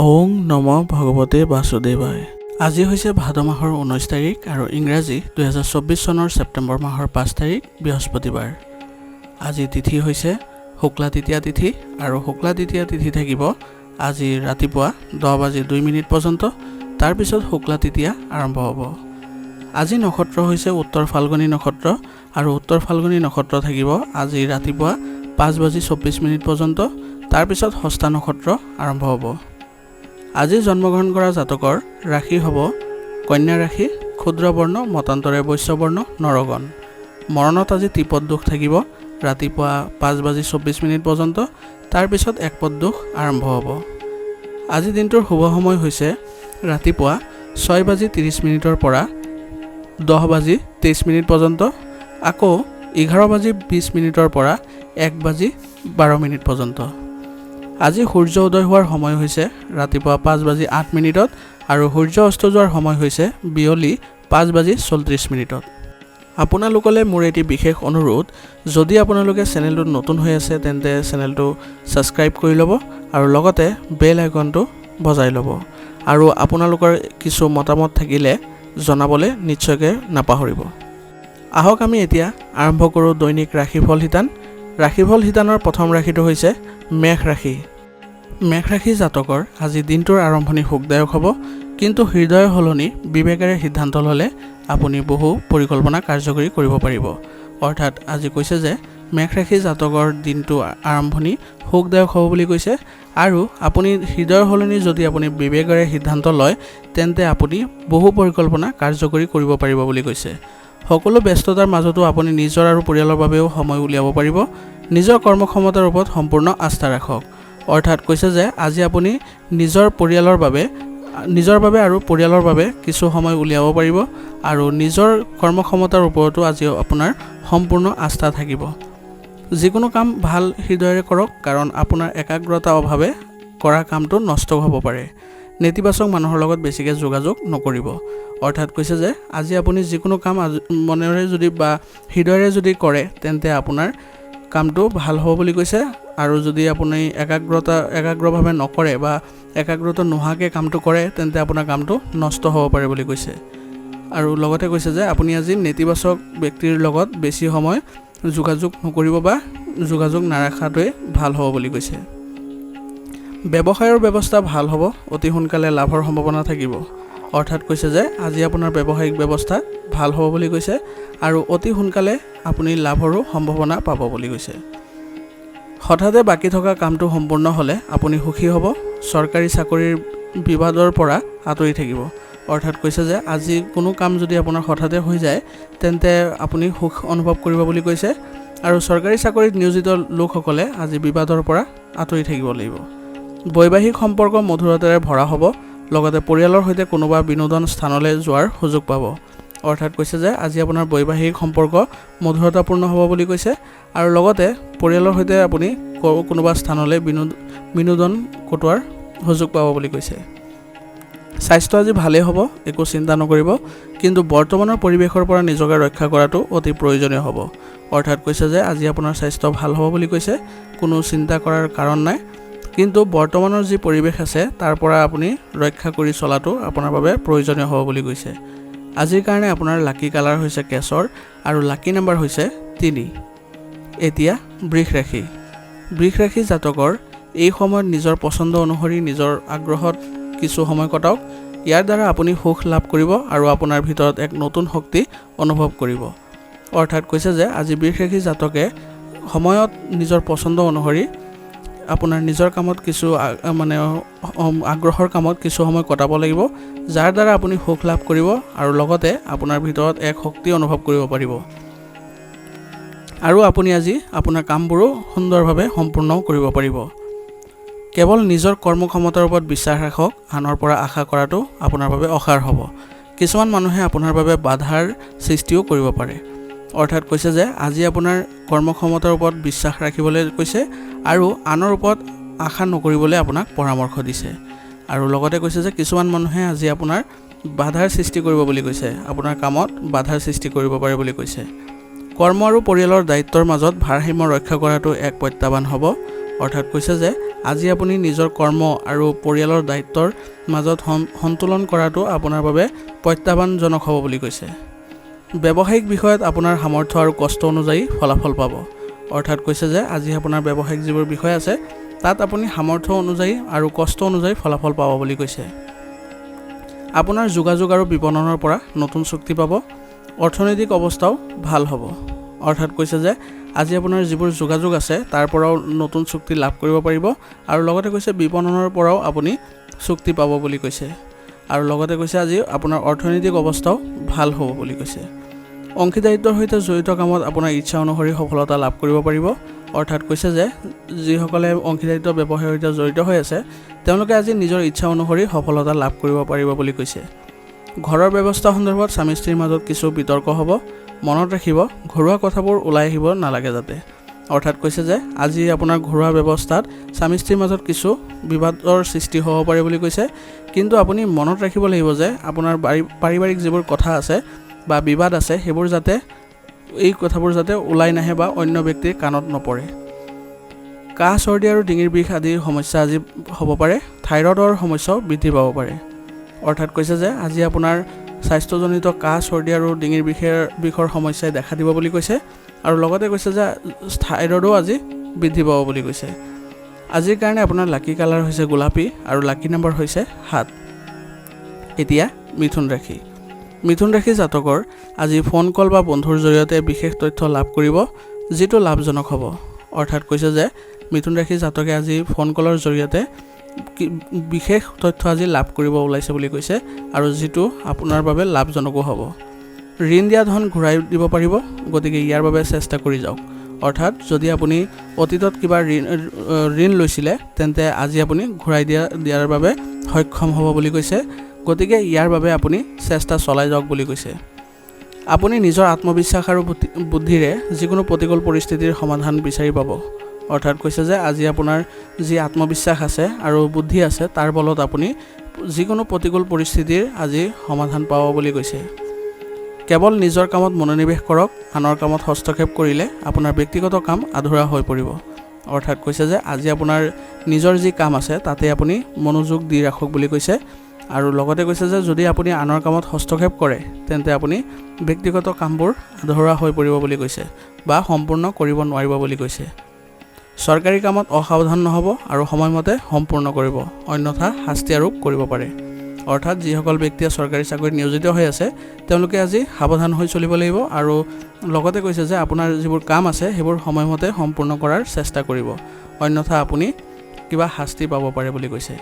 ওং নম ভগৱতে বাসুদেৱায়। আজি হৈছে ভাদ মাহৰ 19 তাৰিখ আৰু ইংৰাজী 2024 চনৰ ছেপ্টেম্বৰ মাহৰ 5 তাৰিখ বৃহস্পতিবাৰ। আজি তিথি হৈছে শুক্লা তৃতীয়া তিথি আৰু শুক্লা তৃতীয়া তিথি থাকিব আজি ৰাতিপুৱা 10:02 পৰ্যন্ত। তাৰ পিছত শুক্লা তৃতীয়া আৰম্ভ হ'ব। আজি নক্ষত্ৰ হৈছে উত্তৰ ফাল্গুনী নক্ষত্ৰ আৰু উত্তৰ ফাল্গুনী নক্ষত্ৰ থাকিব আজি ৰাতিপুৱা 5:24 পৰ্যন্ত। তাৰ পিছত হস্তা নক্ষত্ৰ আৰম্ভ হ'ব। আজি জন্মগ্ৰহণ কৰা জাতকৰ ৰাশি হ'ব কন্যা ৰাশি, ক্ষুদ্ৰ বৰ্ণ, মতান্তৰে বৈশ্য বৰ্ণ, নৰগণ। মৰণত আজি ত্ৰিপদ দোষ থাকিব ৰাতিপুৱা 5:24 পৰ্যন্ত। তাৰ পিছত একপদ দোষ আৰম্ভ হ'ব। আজি দিনটোৰ শুভ সময় হৈছে ৰাতিপুৱা 6:30 পৰা 10:23 পৰ্যন্ত, আকৌ 11:20 পৰা 1:12 পৰ্যন্ত। আজি সূৰ্য উদয় হোৱাৰ সময় হৈছে ৰাতিপুৱা 5:08 আৰু সূৰ্য অস্ত যোৱাৰ সময় হৈছে বিয়লি 5:34। আপোনালোকলৈ মোৰ এটি বিশেষ অনুৰোধ, যদি আপোনালোকে চেনেলটোত নতুন হৈ আছে তেন্তে চেনেলটো ছাবস্ক্ৰাইব কৰি ল'ব আৰু লগতে বেল আইকনটো বজাই ল'ব। আৰু আপোনালোকৰ কিছু মতামত থাকিলে জনাবলৈ নিশ্চয়কৈ নাপাহৰিব। আহক আমি এতিয়া আৰম্ভ কৰোঁ দৈনিক ৰাশিফল শিতান। ৰাশিফল শিতানৰ প্ৰথম ৰাশিটো হৈছে মেঘ ৰাশি। মেঘ ৰাশি জাতকৰ আজি দিনটোৰ আৰম্ভণি সুখদায়ক হ'ব, কিন্তু হৃদয় সলনি বিবেকেৰে সিদ্ধান্ত ল'লে আপুনি বহু পৰিকল্পনা কাৰ্যকৰী কৰিব পাৰিব। অৰ্থাৎ আজি কৈছে যে মেঘ ৰাশি জাতকৰ দিনটো আৰম্ভণি সুখদায়ক হ'ব বুলি কৈছে, আৰু আপুনি হৃদয় সলনি যদি আপুনি বিবেকেৰে সিদ্ধান্ত লয় তেন্তে আপুনি বহু পৰিকল্পনা কাৰ্যকৰী কৰিব পাৰিব বুলি কৈছে। সকলো ব্যস্ততাৰ মাজতো আপুনি নিজৰ আৰু পৰিয়ালৰ বাবেও সময় উলিয়াব পাৰিব। নিজৰ কৰ্মক্ষমতাৰ ওপৰত সম্পূৰ্ণ আস্থা ৰাখক। অৰ্থাৎ কৈছে যে আজি আপুনি নিজৰ বাবে আৰু পৰিয়ালৰ বাবে কিছু সময় উলিয়াব পাৰিব আৰু নিজৰ কৰ্মক্ষমতাৰ ওপৰতো আজি আপোনাৰ সম্পূৰ্ণ আস্থা থাকিব। যিকোনো কাম ভাল হৃদয়েৰে কৰক, কাৰণ আপোনাৰ একাগ্ৰতাৰ অভাৱে কৰা কামটো নষ্ট হ'ব পাৰে। নেতিবাচক মানুহৰ লগত বেছিকৈ যোগাযোগ নকৰিব। অৰ্থাৎ কৈছে যে আজি আপুনি যিকোনো কাম মনেৰে যদি বা হৃদয়েৰে যদি কৰে তেন্তে আপোনাৰ কামটো ভাল হ'ব বুলি কৈছে। আৰু যদি আপুনি একাগ্ৰভাৱে নকৰে বা একাগ্ৰতা নোহোৱাকৈ কামটো কৰে তেন্তে আপোনাৰ কামটো নষ্ট হ'ব পাৰে বুলি কৈছে। আৰু লগতে কৈছে যে আপুনি আজি নেতিবাচক ব্যক্তিৰ লগত বেছি সময় যোগাযোগ নকৰিব বা যোগাযোগ নাৰাখাটোৱে ভাল হ'ব বুলি কৈছে। ব্যৱসায়ৰ ব্যৱস্থা ভাল হ'ব, অতি সোনকালে লাভৰ সম্ভাৱনা থাকিব। অৰ্থাৎ কৈছে যে আজি আপোনাৰ ব্যৱসায়িক ব্যৱস্থা ভাল হ'ব বুলি কৈছে আৰু অতি সোনকালে আপুনি লাভৰো সম্ভাৱনা পাব বুলি কৈছে। হঠাতে বাকী থকা কামটো সম্পূৰ্ণ হ'লে আপুনি সুখী হ'ব। চৰকাৰী চাকৰিৰ বিবাদৰ পৰা আঁতৰি থাকিব। অৰ্থাৎ কৈছে যে আজি কোনো কাম যদি আপোনাৰ হঠাতে হৈ যায় তেন্তে আপুনি সুখ অনুভৱ কৰিব বুলি কৈছে। আৰু চৰকাৰী চাকৰিত নিয়োজিত লোকসকলে আজি বিবাদৰ পৰা আঁতৰি থাকিব লাগিব। বৈবাহিক সম্পৰ্ক মধুৰতাৰে ভৰা হ'ব, লগতে পৰিয়ালৰ সৈতে কোনোবা বিনোদন স্থানলৈ যোৱাৰ সুযোগ পাব। অৰ্থাৎ কৈছে যে আজি আপোনাৰ বৈবাহিক সম্পৰ্ক মধুৰতাপূৰ্ণ হ'ব বুলি কৈছে আৰু লগতে পৰিয়ালৰ সৈতে আপুনি কোনোবা স্থানলৈ বিনোদন কটোৱাৰ সুযোগ পাব বুলি কৈছে। স্বাস্থ্য আজি ভালেই হ'ব, একো চিন্তা নকৰিব, কিন্তু বৰ্তমানৰ পৰিৱেশৰ পৰা নিজকে ৰক্ষা কৰাটো অতি প্ৰয়োজনীয় হ'ব। অৰ্থাৎ কৈছে যে আজি আপোনাৰ স্বাস্থ্য ভাল হ'ব বুলি কৈছে, কোনো চিন্তা কৰাৰ কাৰণ নাই, কিন্তু বৰ্তমানৰ যি পৰিৱেশ আছে তাৰ পৰা আপুনি ৰক্ষা কৰি চলাটো আপোনাৰ বাবে প্ৰয়োজনীয় হ'ব বুলি কৈছে। আজিৰ কাৰণে আপোনাৰ লাকি কালাৰ হৈছে কেশৰ আৰু লাকি নাম্বাৰ হৈছে 3। এতিয়া বৃষ ৰাশি। বৃষ ৰাশি জাতকৰ এই সময়ত নিজৰ পচন্দ অনুসৰি নিজৰ আগ্ৰহত কিছু সময় কটাওক। ইয়াৰ দ্বাৰা আপুনি সুখ লাভ কৰিব আৰু আপোনাৰ ভিতৰত এক নতুন শক্তি অনুভৱ কৰিব। অৰ্থাৎ কৈছে যে আজি বৃষ ৰাশি জাতকে সময়ত নিজৰ পচন্দ অনুসৰি আপোনাৰ নিজৰ কামত কিছু আগ্ৰহৰ কামত কিছু সময় কটাব লাগিব, যাৰ দ্বাৰা আপুনি সুখ লাভ কৰিব আৰু লগতে আপোনাৰ ভিতৰত এক শক্তি অনুভৱ কৰিব পাৰিব। আৰু আপুনি আজি আপোনাৰ কামবোৰো সুন্দৰভাৱে সম্পূৰ্ণ কৰিব পাৰিব। কেৱল নিজৰ কৰ্মক্ষমতাৰ ওপৰত বিশ্বাস ৰাখক, আনৰ পৰা আশা কৰাটো আপোনাৰ বাবে অসাৰ হ'ব। কিছুমান মানুহে আপোনাৰ বাবে বাধাৰ সৃষ্টিও কৰিব পাৰে। অৰ্থাৎ কৈছে যে আজি আপোনাৰ কৰ্মক্ষমতাৰ ওপৰত বিশ্বাস ৰাখিবলৈ কৈছে আৰু আনৰ ওপৰত আশা নকৰিবলৈ আপোনাক পৰামৰ্শ দিছে। আৰু লগতে কৈছে যে কিছুমান মানুহে আজি আপোনাৰ বাধাৰ সৃষ্টি কৰিব বুলি কৈছে, আপোনাৰ কামত বাধাৰ সৃষ্টি কৰিব পাৰে বুলি কৈছে। কৰ্ম আৰু পৰিয়ালৰ দায়িত্বৰ মাজত ভাৰসাম্য ৰক্ষা কৰাটো এক প্ৰত্যাহ্বান হ'ব। অৰ্থাৎ কৈছে যে আজি আপুনি নিজৰ কৰ্ম আৰু পৰিয়ালৰ দায়িত্বৰ মাজত সন্তুলন কৰাটো আপোনাৰ বাবে প্ৰত্যাহ্বানজনক হ'ব বুলি কৈছে। ব্যৱসায়িক বিষয়ত আপোনাৰ সামৰ্থ্য আৰু কষ্ট অনুযায়ী ফলাফল পাব। অৰ্থাৎ কৈছে যে আজি আপোনাৰ ব্যৱসায়িক যিবোৰ বিষয় আছে তাত আপুনি সামৰ্থ্য অনুযায়ী আৰু কষ্ট অনুযায়ী ফলাফল পাব বুলি কৈছে। আপোনাৰ যোগাযোগ আৰু বিপণনৰ পৰা নতুন চুক্তি পাব। অৰ্থনৈতিক অৱস্থাও ভাল হ'ব। অৰ্থাৎ কৈছে যে আজি আপোনাৰ যিবোৰ যোগাযোগ আছে তাৰ পৰাও নতুন চুক্তি লাভ কৰিব পাৰিব আৰু লগতে কৈছে বিপণনৰ পৰাও আপুনি চুক্তি পাব বুলি কৈছে। আৰু লগতে কৈছে আজি আপোনাৰ অৰ্থনৈতিক অৱস্থাও ভাল হ'ব বুলি কৈছে। অংশীদাৰিত্বৰ সৈতে জড়িত কামত আপোনাৰ ইচ্ছা অনুসৰি সফলতা লাভ কৰিব পাৰিব। অৰ্থাৎ কৈছে যে যিসকলে অংশীদাৰিত্ব ব্যৱসায়ৰ সৈতে জড়িত হৈ আছে তেওঁলোকে আজি নিজৰ ইচ্ছা অনুসৰি সফলতা লাভ কৰিব পাৰিব বুলি কৈছে। ঘৰৰ ব্যৱস্থা সন্দৰ্ভত স্বামী স্ত্ৰীৰ মাজত কিছু বিতৰ্ক হ'ব। মনত ৰাখিব ঘৰুৱা কথাবোৰ ওলাই আহিব নালাগে যাতে। অৰ্থাৎ কৈছে যে আজি আপোনাৰ ঘৰুৱা ব্যৱস্থাত স্বামী স্ত্ৰীৰ মাজত কিছু বিবাদৰ সৃষ্টি হ'ব পাৰে বুলি কৈছে। কিন্তু আপুনি মনত ৰাখিব লাগিব যে আপোনাৰ পাৰিবাৰিক যিবোৰ কথা আছে বা বিবাদ আছে সেইবোৰ যাতে এই কথাবোৰ যাতে ওলাই নাহে বা অন্য ব্যক্তিৰ কাণত নপৰে। কাহ চৰ্দি আৰু ডিঙিৰ বিষ আদিৰ সমস্যা আজি হ'ব পাৰে। থাইৰয়ডৰ সমস্যাও বৃদ্ধি পাব পাৰে। অৰ্থাৎ কৈছে যে আজি আপোনাৰ স্বাস্থ্যজনিত কাহ চৰ্দি আৰু ডিঙিৰ বিষৰ সমস্যাই দেখা দিব বুলি কৈছে। আৰু লগতে কৈছে যে থাইৰয়ডো আজি বৃদ্ধি পাব বুলি কৈছে। আজিৰ কাৰণে আপোনাৰ লাকি কালাৰ হৈছে গোলাপী আৰু লাকি নম্বৰ হৈছে 7। এতিয়া মিথুন ৰাশি। মিথুন ৰাশি জাতকৰ আজি ফোন কল বা বন্ধুৰ জৰিয়তে বিশেষ তথ্য লাভ কৰিব যিটো লাভজনক হ'ব। অৰ্থাৎ কৈছে যে মিথুন ৰাশি জাতকে আজি ফোন কলৰ জৰিয়তে বিশেষ তথ্য আজি লাভ কৰিব ওলাইছে বুলি কৈছে আৰু যিটো আপোনাৰ বাবে লাভজনকো হ'ব। ঋণ দিয়া ধন ঘূৰাই দিব পাৰিব, গতিকে ইয়াৰ বাবে চেষ্টা কৰি যাওক। অৰ্থাৎ যদি আপুনি অতীতত কিবা ঋণ লৈছিলে তেন্তে আজি আপুনি ঘূৰাই দিয়াৰ বাবে সক্ষম হ'ব বুলি কৈছে। গতিকে ইয়াৰ বাবে আপুনি চেষ্টা চলাই যাওক বুলি কৈছে। আপুনি নিজৰ আত্মবিশ্বাস আৰু বুদ্ধিৰে যিকোনো প্ৰতিকূল পৰিস্থিতিৰ সমাধান বিচাৰি পাব। অৰ্থাৎ কৈছে যে আজি আপোনাৰ যি আত্মবিশ্বাস আছে আৰু বুদ্ধি আছে তাৰ বলত আপুনি যিকোনো প্ৰতিকূল পৰিস্থিতিৰ আজি সমাধান পাব বুলি কৈছে। কেৱল নিজৰ কামত মনোনিৱেশ কৰক। আনৰ কামত হস্তক্ষেপ কৰিলে আপোনাৰ ব্যক্তিগত কাম আধৰুৱা হৈ পৰিব। অৰ্থাৎ কৈছে যে আজি আপোনাৰ নিজৰ যি কাম আছে তাতে আপুনি মনোযোগ দি ৰাখক বুলি কৈছে। আৰু লগতে কৈছে যে যদি আপুনি আনৰ কামত হস্তক্ষেপ কৰে তেন্তে আপুনি ব্যক্তিগত কামবোৰ আধৰুৱা হৈ পৰিব বুলি কৈছে বা সম্পূৰ্ণ কৰিব নোৱাৰিব বুলি কৈছে। চৰকাৰী কামত অসাৱধান নহ'ব আৰু সময়মতে সম্পূৰ্ণ কৰিব, অন্যথা শাস্তি আৰোপ কৰিব পাৰে। অৰ্থাৎ যিসকল ব্যক্তিয়ে চৰকাৰী চাকৰিত নিয়োজিত হৈ আছে তেওঁলোকে আজি সাৱধান হৈ চলিব লাগিব আৰু লগতে কৈছে যে আপোনাৰ যিবোৰ কাম আছে সেইবোৰ সময়মতে সম্পূৰ্ণ কৰাৰ চেষ্টা কৰিব, অন্যথা আপুনি কিবা শাস্তি পাব পাৰে বুলি কৈছে।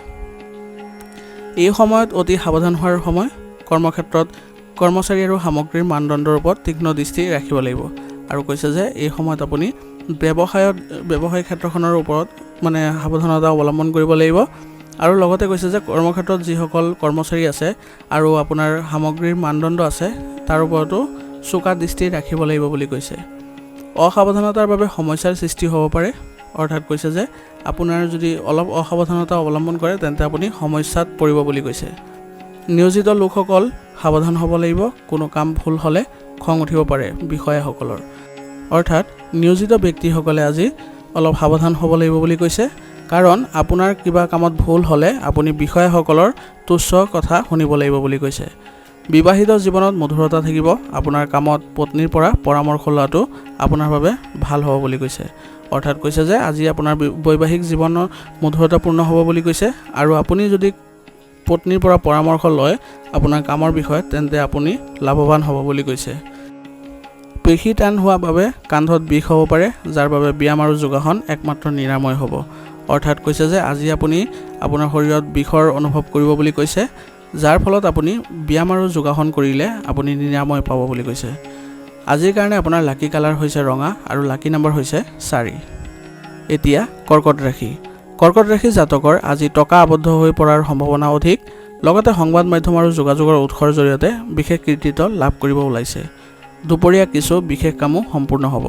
এই সময়ত অতি সাৱধান হোৱাৰ সময়। কৰ্মক্ষেত্ৰত কৰ্মচাৰী আৰু সামগ্ৰীৰ মানদণ্ডৰ ওপৰত তীক্ষ্ণ দৃষ্টি ৰাখিব লাগিব। আৰু কৈছে যে এই সময়ত আপুনি ব্যৱসায় ক্ষেত্ৰখনৰ ওপৰত সাৱধানতা অৱলম্বন কৰিব লাগিব। আৰু লগতে কৈছে যে কৰ্মক্ষেত্ৰত যিসকল কৰ্মচাৰী আছে আৰু আপোনাৰ সামগ্ৰীৰ মানদণ্ড আছে তাৰ ওপৰতো চোকা দৃষ্টি ৰাখিব লাগিব বুলি কৈছে। অসাৱধানতাৰ বাবে সমস্যাৰ সৃষ্টি হ'ব পাৰে। অৰ্থাৎ কৈছে যে আপোনাৰ যদি অলপ অসাৱধানতা অৱলম্বন কৰে তেন্তে আপুনি সমস্যাত পৰিব বুলি কৈছে। নিয়োজিত লোকসকল সাৱধান হ'ব লাগিব। কোনো কাম ভুল হ'লে খং উঠিব পাৰে বিষয়াসকলৰ। অৰ্থাৎ নিয়োজিত ব্যক্তিসকলে আজি অলপ সাৱধান হ'ব লাগিব বুলি কৈছে। কাৰণ আপোনাৰ কিবা কামত ভুল হ'লে আপুনি বিষয়াসকলৰ তুচ্ছ কথা শুনিব লাগিব বুলি কৈছে। বিবাহিত জীৱনত মধুৰতা থাকিব। আপোনাৰ কামত পত্নীৰ পৰা পৰামৰ্শ লোৱাটো আপোনাৰ বাবে ভাল হ'ব বুলি কৈছে। অৰ্থাৎ কৈছে যে আজি আপোনাৰ বৈবাহিক জীৱনৰ মধুৰতাপূৰ্ণ হ'ব বুলি কৈছে। আৰু আপুনি যদি পত্নীৰ পৰা পৰামৰ্শ লয় আপোনাৰ কামৰ বিষয়ে তেন্তে আপুনি লাভৱান হ'ব বুলি কৈছে। পেশী টান হোৱাৰ বাবে কান্ধত বিষ হ'ব পাৰে, যাৰ বাবে ব্যায়াম আৰু যোগাসন একমাত্ৰ নিৰাময় হ'ব। অৰ্থাৎ কৈছে যে আজি আপুনি আপোনাৰ শৰীৰত বিষৰ অনুভৱ কৰিব বুলি কৈছে, যাৰ ফলত আপুনি ব্যায়াম আৰু যোগাসন কৰিলে আপুনি নিৰাময় পাব বুলি কৈছে। আজিৰ কাৰণে আপোনাৰ লাকি কালাৰ হৈছে ৰঙা আৰু লাকি নম্বৰ হৈছে 4। এতিয়া কৰ্কট ৰাশি। কৰ্কট ৰাশি জাতকৰ আজি টকা আবদ্ধ হৈ পৰাৰ সম্ভাৱনা অধিক। লগতে সংবাদ মাধ্যম আৰু যোগাযোগৰ উৎসৰ জৰিয়তে বিশেষ কৃতিত্ব লাভ কৰিব ওলাইছে। দুপৰীয়া কিছু বিশেষ কামো সম্পূৰ্ণ হ'ব।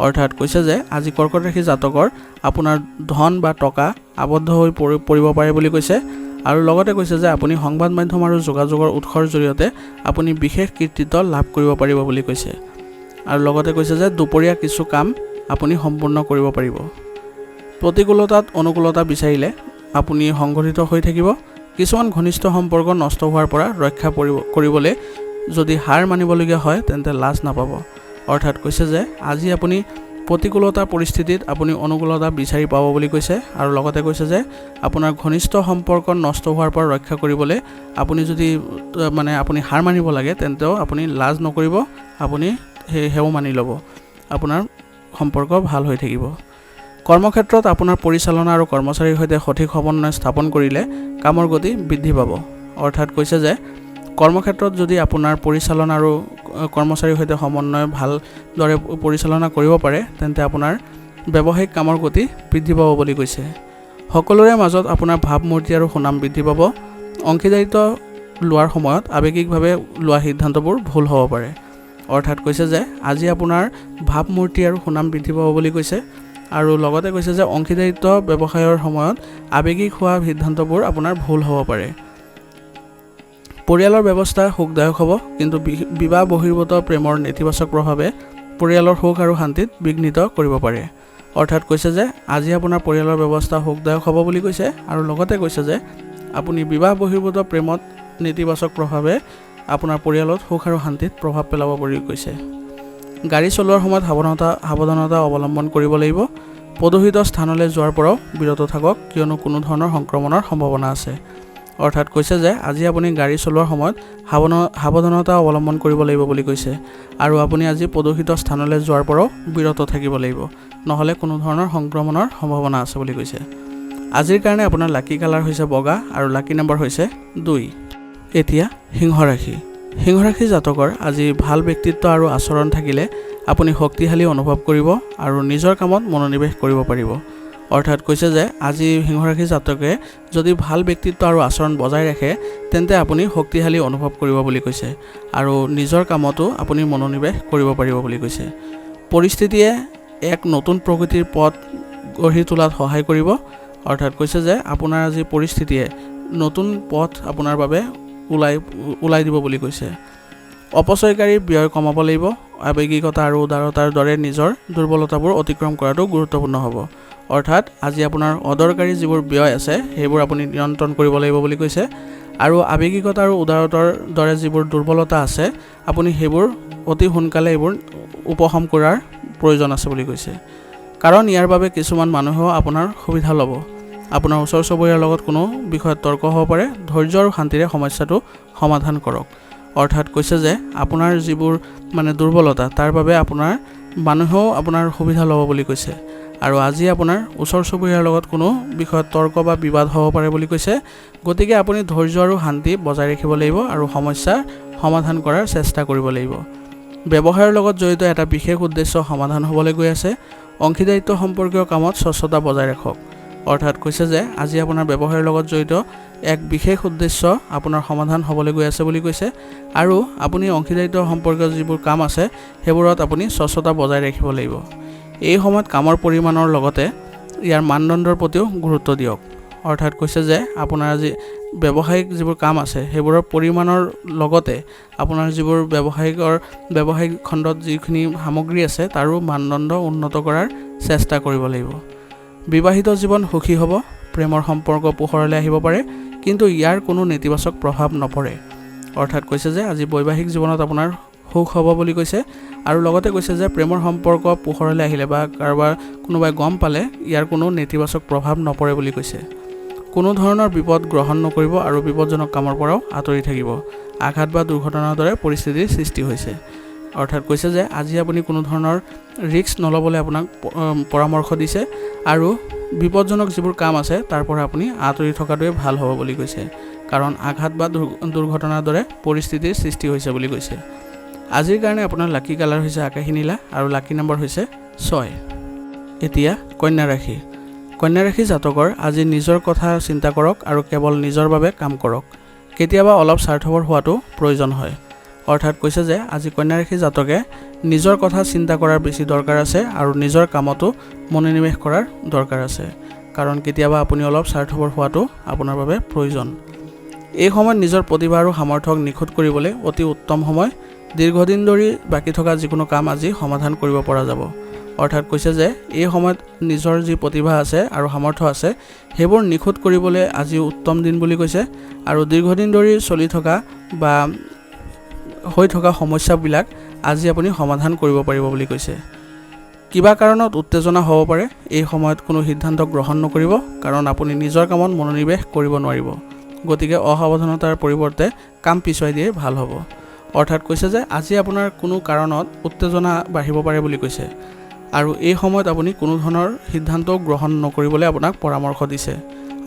অৰ্থাৎ কৈছে যে আজি কৰ্কট ৰাশি জাতকৰ আপোনাৰ ধন বা টকা আবদ্ধ হৈ পৰিব পাৰে বুলি কৈছে। আৰু লগতে কৈছে যে আপুনি সংবাদ মাধ্যম আৰু যোগাযোগৰ উৎসৰ জৰিয়তে আপুনি বিশেষ কৃতিত্ব লাভ কৰিব পাৰিব বুলি কৈছে। আৰু লগতে কৈছে যে দুপৰীয়া কিছু কাম আপুনি সম্পূৰ্ণ কৰিব পাৰিব। প্ৰতিকূলতাত অনুকূলতা বিচাৰিলে আপুনি সংগঠিত হৈ থাকিব। কিছুমান ঘনিষ্ঠ সম্পৰ্ক নষ্ট হোৱাৰ পৰা ৰক্ষা কৰিবলৈ যদি হাৰ মানিবলগীয়া হয় তেন্তে লাজ নাপাব। অৰ্থাৎ কৈছে যে আজি আপুনি প্ৰতিকূলতা পৰিস্থিতিত আপুনি অনুকূলতা বিচাৰি পাব বুলি কৈছে। আৰু লগতে কৈছে যে আপোনাৰ ঘনিষ্ঠ সম্পৰ্ক নষ্ট হোৱাৰ পৰা ৰক্ষা কৰিবলৈ আপুনি যদি আপুনি হাৰ মানিব লাগে তেন্তেও আপুনি লাজ নকৰিব, আপুনি সেও মানি ল'ব, আপোনাৰ সম্পৰ্ক ভাল হৈ থাকিব। কৰ্মক্ষেত্ৰত আপোনাৰ পৰিচালনা আৰু কৰ্মচাৰীৰ সৈতে সঠিক সমন্বয় স্থাপন কৰিলে কামৰ গতি বৃদ্ধি পাব। অৰ্থাৎ কৈছে যে কৰ্মক্ষেত্ৰত যদি আপোনাৰ পৰিচালনা আৰু কৰ্মচাৰীৰ সৈতে সমন্বয় ভালদৰে পৰিচালনা কৰিব পাৰে তেন্তে আপোনাৰ ব্যৱসায়িক কামৰ গতি বৃদ্ধি পাব বুলি কৈছে। সকলোৰে মাজত আপোনাৰ ভাৱমূৰ্তি আৰু সুনাম বৃদ্ধি পাব। অংশীদাৰিত্ব লোৱাৰ সময়ত আৱেগিকভাৱে লোৱা সিদ্ধান্তবোৰ ভুল হ'ব পাৰে। অৰ্থাৎ কৈছে যে আজি আপোনাৰ ভাৱমূৰ্তি আৰু সুনাম বৃদ্ধি পাব বুলি কৈছে। আৰু লগতে কৈছে যে অংশীদাৰিত্ব ব্যৱসায়ৰ সময়ত আৱেগিক হোৱা সিদ্ধান্তবোৰ আপোনাৰ ভুল হ'ব পাৰে। পৰিয়ালৰ ব্যৱস্থা সুখদায়ক হ'ব, কিন্তু বিবাহ বহিৰ্ভূত প্ৰেমৰ নেতিবাচক প্ৰভাৱে পৰিয়ালৰ সুখ আৰু শান্তিত বিঘ্নিত কৰিব পাৰে। অৰ্থাৎ কৈছে যে আজি আপোনাৰ পৰিয়ালৰ ব্যৱস্থা সুখদায়ক হ'ব বুলি কৈছে। আৰু লগতে কৈছে যে আপুনি বিবাহ বহিৰ্ভূত প্ৰেমত নেতিবাচক প্ৰভাৱে আপোনাৰ পৰিয়ালত সুখ আৰু শান্তিত প্ৰভাৱ পেলাব বুলি কৈছে। গাড়ী চলোৱাৰ সময়ত সাৱধানতা অৱলম্বন কৰিব লাগিব। প্ৰদূষিত স্থানলৈ যোৱাৰ পৰাও বিৰত থাকক, কিয়নো কোনো ধৰণৰ সংক্ৰমণৰ সম্ভাৱনা আছে। অৰ্থাৎ কৈছে যে আজি আপুনি গাড়ী চলোৱাৰ সময়ত সাৱধানতা অৱলম্বন কৰিব লাগিব বুলি কৈছে। আৰু আপুনি আজি প্ৰদূষিত স্থানলৈ যোৱাৰ পৰাও বিৰত থাকিব লাগিব, নহ'লে কোনো ধৰণৰ সংক্ৰমণৰ সম্ভাৱনা আছে বুলি কৈছে। আজিৰ কাৰণে আপোনাৰ লাকি কালাৰ হৈছে বগা আৰু লাকি নম্বৰ হৈছে 2। এতিয়া সিংহ ৰাশি। সিংহ ৰাশি জাতকৰ আজি ভাল ব্যক্তিত্ব আৰু আচৰণ থাকিলে আপুনি শক্তিশালী অনুভৱ কৰিব আৰু নিজৰ কামত মনোনিৱেশ কৰিব পাৰিব। অৰ্থাৎ কৈছে যে আজি সিংহ ৰাশি জাতকে যদি ভাল ব্যক্তিত্ব আৰু আচৰণ বজাই ৰাখে তেন্তে আপুনি শক্তিশালী অনুভৱ কৰিব বুলি কৈছে আৰু নিজৰ কামতো আপুনি মনোনিৱেশ কৰিব পাৰিব বুলি কৈছে। পৰিস্থিতিয়ে এক নতুন প্ৰগতিৰ পথ গঢ়ি তোলাত সহায় কৰিব। অৰ্থাৎ কৈছে যে আপোনাৰ আজি পৰিস্থিতিয়ে নতুন পথ আপোনাৰ বাবে ওলাই দিব বুলি কৈছে। অপচয়কাৰী ব্যয় কমাব লাগিব। আৱেগিকতা আৰু উদাৰতাৰ দৰে নিজৰ দুৰ্বলতাবোৰ অতিক্ৰম কৰাটো গুৰুত্বপূৰ্ণ হ'ব। অৰ্থাৎ আজি আপোনাৰ অদৰকাৰী যিবোৰ ব্যয় আছে সেইবোৰ আপুনি নিয়ন্ত্ৰণ কৰিব লাগিব বুলি কৈছে। আৰু আৱেগিকতা আৰু উদাৰতাৰ দৰে যিবোৰ দুৰ্বলতা আছে আপুনি সেইবোৰ অতি সোনকালে এইবোৰ উপশম কৰাৰ প্ৰয়োজন আছে বুলি কৈছে। কাৰণ ইয়াৰ বাবে কিছুমান মানুহেও আপোনাৰ সুবিধা ল'ব। আপোনাৰ ওচৰ চুবুৰীয়াৰ লগত কোনো বিষয়ত তৰ্ক হ'ব পাৰে। ধৈৰ্য আৰু শান্তিৰে সমস্যাটো সমাধান কৰক। অৰ্থাৎ কৈছে যে আপোনাৰ যিবোৰ দুৰ্বলতা তাৰ বাবে আপোনাৰ মানুহেও আপোনাৰ সুবিধা ল'ব বুলি কৈছে। আৰু আজি আপোনাৰ ওচৰ চুবুৰীয়াৰ লগত কোনো বিষয়ত তৰ্ক বা বিবাদ হ'ব পাৰে বুলি কৈছে। গতিকে আপুনি ধৈৰ্য আৰু শান্তি বজাই ৰাখিব লাগিব আৰু সমস্যা সমাধান কৰাৰ চেষ্টা কৰিব লাগিব। ব্যৱসায়ৰ লগত জড়িত এটা বিশেষ উদ্দেশ্য সমাধান হ'বলৈ গৈ আছে। অংশীদাৰিত্ব সম্পৰ্কীয় কামত স্বচ্ছতা বজাই ৰাখক। অৰ্থাৎ কৈছে যে আজি আপোনাৰ ব্যৱসায়ৰ লগত জড়িত এক বিশেষ উদ্দেশ্য আপোনাৰ সমাধান হ'বলৈ গৈ আছে বুলি কৈছে। আৰু আপুনি অংশীদাৰিত্ব সম্পৰ্কীয় যিবোৰ কাম আছে সেইবোৰত আপুনি স্বচ্ছতা বজাই ৰাখিব লাগিব। এই সময়ত কামৰ পৰিমাণৰ লগতে ইয়াৰ মানদণ্ডৰ প্ৰতিও গুৰুত্ব দিয়ক। অৰ্থাৎ কৈছে যে আপোনাৰ আজি ব্যৱসায়িক যিবোৰ কাম আছে সেইবোৰৰ পৰিমাণৰ লগতে আপোনাৰ যিবোৰ ব্যৱসায়িক খণ্ডত যিখিনি সামগ্ৰী আছে তাৰো মানদণ্ড উন্নত কৰাৰ চেষ্টা কৰিব লাগিব। বিবাহিত জীৱন সুখী হ'ব। প্ৰেমৰ সম্পৰ্ক পোহৰলৈ আহিব পাৰে, কিন্তু ইয়াৰ কোনো নেতিবাচক প্ৰভাৱ নপৰে। অৰ্থাৎ কৈছে যে আজি বৈবাহিক জীৱনত আপোনাৰ সুখ হ'ব বুলি কৈছে। আৰু লগতে কৈছে যে প্ৰেমৰ সম্পৰ্ক পোহৰলৈ আহিলে বা কোনোবাই গম পালে ইয়াৰ কোনো নেতিবাচক প্ৰভাৱ নপৰে বুলি কৈছে। কোনো ধৰণৰ বিপদ গ্ৰহণ নকৰিব আৰু বিপদজনক কামৰ পৰাও আঁতৰি থাকিব। আঘাত বা দুৰ্ঘটনাৰ দৰে পৰিস্থিতিৰ সৃষ্টি হৈছে। অৰ্থাৎ কৈছে যে আজি আপুনি কোনো ধৰণৰ ৰিস্ক নল'বলৈ আপোনাক পৰামৰ্শ দিছে আৰু বিপদজনক যিবোৰ কাম আছে তাৰ পৰা আপুনি আঁতৰি থকাটোৱে ভাল হ'ব বুলি কৈছে। কাৰণ আঘাত বা দুৰ্ঘটনাৰ দৰে পৰিস্থিতিৰ সৃষ্টি হৈছে বুলি কৈছে। আজিৰ কাৰণে আপোনাৰ লাকি কালাৰ হৈছে আকাশী নীলা আৰু লাকি নম্বৰ হৈছে 6। এতিয়া কন্যা ৰাশি। কন্যা ৰাশি জাতকৰ আজি নিজৰ কথা চিন্তা কৰক আৰু কেৱল নিজৰ বাবে কাম কৰক। কেতিয়াবা অলপ স্বাৰ্থপৰ হোৱাটো প্ৰয়োজন হয়। অৰ্থাৎ কৈছে যে আজি কন্যা ৰাশি জাতকে নিজৰ কথা চিন্তা কৰাৰ বেছি দৰকাৰ আছে আৰু নিজৰ কামতো মনোনিৱেশ কৰাৰ দৰকাৰ আছে। কাৰণ কেতিয়াবা আপুনি অলপ স্বাৰ্থপৰ হোৱাটো আপোনাৰ বাবে প্ৰয়োজন। এই সময়ত নিজৰ প্ৰতিভা আৰু সামৰ্থ্যক নিখুঁত কৰিবলৈ অতি উত্তম সময়। দীৰ্ঘদিন ধৰি বাকী থকা যিকোনো কাম আজি সমাধান কৰিব পৰা যাব। অৰ্থাৎ কৈছে যে এই সময়ত নিজৰ যি প্ৰতিভা আছে আৰু সামৰ্থ্য আছে সেইবোৰ নিখুঁত কৰিবলৈ আজি উত্তম দিন বুলি কৈছে আৰু দীৰ্ঘদিন ধৰি চলি থকা বা হৈ থকা সমস্যাবিলাক আজি আপুনি সমাধান কৰিব পাৰিব বুলি কৈছে। কিবা কাৰণত উত্তেজনা হ'ব পাৰে, এই সময়ত কোনো সিদ্ধান্ত গ্ৰহণ নকৰিব কাৰণ আপুনি নিজৰ কামত মনোনিৱেশ কৰিব নোৱাৰিব। গতিকে অসাৱধানতাৰ পৰিৱৰ্তে কাম পিছুৱাই দিয়ে ভাল হ'ব। অৰ্থাৎ কৈছে যে আজি আপোনাৰ কোনো কাৰণত উত্তেজনা বাঢ়িব পাৰে বুলি কৈছে আৰু এই সময়ত আপুনি কোনো ধৰণৰ সিদ্ধান্ত গ্ৰহণ নকৰিবলৈ আপোনাক পৰামৰ্শ দিছে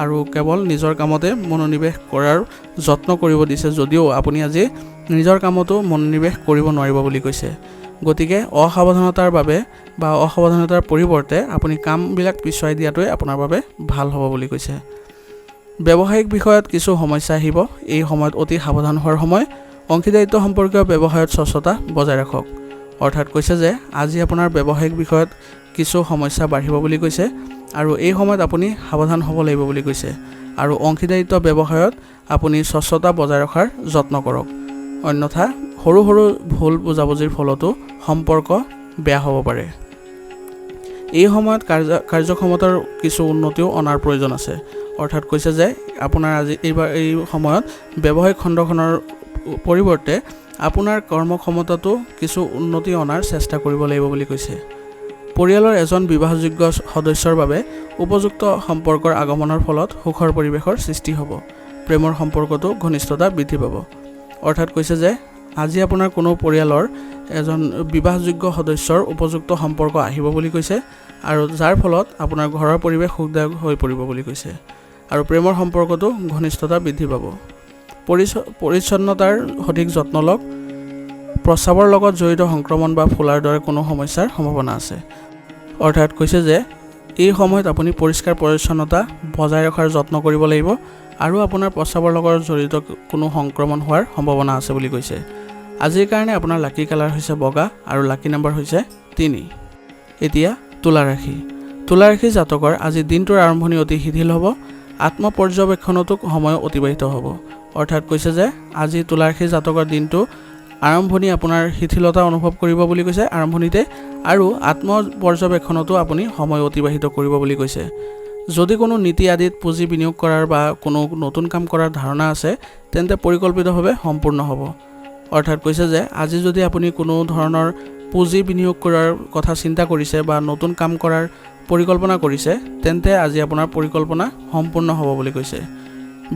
আৰু কেৱল নিজৰ কামতে মনোনিৱেশ কৰাৰ যত্ন কৰিব দিছে, যদিও আপুনি আজি নিজৰ কামতো মনোনিৱেশ কৰিব নোৱাৰিব বুলি কৈছে। গতিকে অসাৱধানতাৰ বাবে বা অসাৱধানতাৰ পৰিৱৰ্তে আপুনি কামবিলাক পিছুৱাই দিয়াটোৱে আপোনাৰ বাবে ভাল হ'ব বুলি কৈছে। ব্যৱসায়িক বিষয়ত কিছু সমস্যা আহিব, এই সময়ত অতি সাৱধান হোৱাৰ সময়। অংশীদাৰিত্ব সম্পৰ্কীয় ব্যৱসায়ত স্বচ্ছতা বজাই ৰাখক। অৰ্থাৎ কৈছে যে আজি আপোনাৰ ব্যৱসায়িক বিষয়ত কিছু সমস্যা বাঢ়িব বুলি কৈছে আৰু এই সময়ত আপুনি সাৱধান হ'ব লাগিব বুলি কৈছে আৰু অংশীদাৰিত্ব ব্যৱসায়ত আপুনি স্বচ্ছতা বজাই ৰখাৰ যত্ন কৰক, অন্যথা সৰু সৰু ভুল বুজাবুজিৰ ফলতো সম্পৰ্ক বেয়া হ'ব পাৰে। এই সময়ত কাৰ্যক্ষমতাৰ কিছু উন্নতিও অনাৰ প্ৰয়োজন আছে। অৰ্থাৎ কৈছে যে আপোনাৰ আজি এই সময়ত ব্যৱসায়িক খণ্ডখনৰ পৰিৱৰ্তে আপোনাৰ কৰ্মক্ষমতাটো কিছু উন্নতি অনাৰ চেষ্টা কৰিব লাগিব বুলি কৈছে। পৰিয়ালৰ এজন বিবাহযোগ্য সদস্যৰ বাবে উপযুক্ত সম্পৰ্কৰ আগমনৰ ফলত সুখৰ পৰিৱেশৰ সৃষ্টি হ'ব। প্ৰেমৰ সম্পৰ্কতো ঘনিষ্ঠতা বৃদ্ধি পাব। অৰ্থাৎ কৈছে যে আজি আপোনাৰ কোনো পৰিয়ালৰ এজন বিবাহযোগ্য সদস্যৰ উপযুক্ত সম্পৰ্ক আহিব বুলি কৈছে আৰু যাৰ ফলত আপোনাৰ ঘৰৰ পৰিৱেশ সুখদায়ক হৈ পৰিব বুলি কৈছে আৰু প্ৰেমৰ সম্পৰ্কতো ঘনিষ্ঠতা বৃদ্ধি পাব। পৰিচ্ছন্নতাৰ সঠিক যত্ন লওক। প্ৰস্ৰাৱৰ লগত জড়িত সংক্ৰমণ বা ফুলাৰ দৰে কোনো সমস্যাৰ সম্ভাৱনা আছে। অৰ্থাৎ কৈছে যে এই সময়ত আপুনি পৰিষ্কাৰ পৰিচ্ছন্নতা বজাই ৰখাৰ যত্ন কৰিব লাগিব আৰু আপোনাৰ প্ৰস্ৰাৱৰ লগত জড়িত কোনো সংক্ৰমণ হোৱাৰ সম্ভাৱনা আছে বুলি কৈছে। আজিৰ কাৰণে আপোনাৰ লাকি কালাৰ হৈছে বগা আৰু লাকি নম্বৰ হৈছে 3। এতিয়া তুলা ৰাশি। তুলা ৰাশি জাতকৰ আজি দিনটোৰ আৰম্ভণি অতি শিথিল হ'ব। আত্মপৰ্যবেক্ষণতো সময় অতিবাহিত হ'ব। অৰ্থাৎ কৈছে যে আজি তুলা ৰাশি জাতকৰ দিনটো আৰম্ভণি আপোনাৰ শিথিলতা অনুভৱ কৰিব বুলি কৈছে আৰম্ভণিতে আৰু আত্মপৰ্যবেক্ষণতো আপুনি সময় অতিবাহিত কৰিব বুলি কৈছে। যদি কোনো নীতি আদিত পুঁজি বিনিয়োগ কৰাৰ বা কোনো নতুন কাম কৰাৰ ধাৰণা আছে তেন্তে পৰিকল্পিতভাৱে সম্পূৰ্ণ হ'ব। অৰ্থাৎ কৈছে যে আজি যদি আপুনি কোনো ধৰণৰ পুঁজি বিনিয়োগ কৰাৰ কথা চিন্তা কৰিছে বা নতুন কাম কৰাৰ পৰিকল্পনা কৰিছে তেন্তে আজি আপোনাৰ পৰিকল্পনা সম্পূৰ্ণ হ'ব বুলি কৈছে।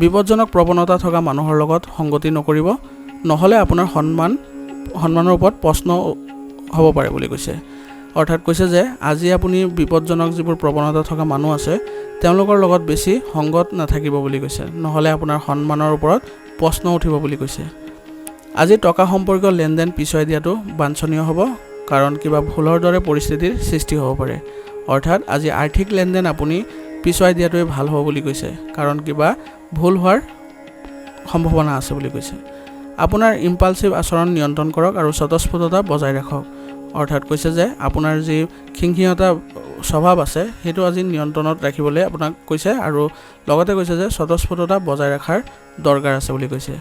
বিপদজনক প্ৰৱণতা থকা মানুহৰ লগত সংগতি নকৰিব, নহ'লে আপোনাৰ সন্মানৰ ওপৰত প্ৰশ্ন হ'ব পাৰে বুলি কৈছে। অৰ্থাৎ কৈছে যে আজি আপুনি বিপদজনক যিবোৰ প্ৰৱণতা থকা মানুহ আছে তেওঁলোকৰ লগত বেছি সংগত নাথাকিব বুলি কৈছে, নহ'লে আপোনাৰ সন্মানৰ ওপৰত প্ৰশ্ন উঠিব বুলি কৈছে। আজি টকা সম্পৰ্কীয় লেনদেন পিছুৱাই দিয়াটো বাঞ্ছনীয় হ'ব কাৰণ কিবা ভুলৰ দৰে পৰিস্থিতিৰ সৃষ্টি হ'ব পাৰে। অৰ্থাৎ আজি আৰ্থিক লেনদেন আপুনি পিছুৱাই দিয়াটোৱে ভাল হ'ব বুলি কৈছে কাৰণ কিবা ভুল হোৱাৰ সম্ভাৱনা আছে বুলি কৈছে। আপোনাৰ ইম্পালচিভ আচৰণ নিয়ন্ত্ৰণ কৰক আৰু স্বতঃস্ফূৰ্ততা বজাই ৰাখক। অৰ্থাৎ কৈছে যে আপোনাৰ যি খিংখিঙতা স্বভাৱ আছে সেইটো আজি নিয়ন্ত্ৰণত ৰাখিবলৈ আপোনাক কৈছে আৰু লগতে কৈছে যে স্বতঃস্ফূৰ্ততা বজাই ৰখাৰ দৰকাৰ আছে বুলি কৈছে।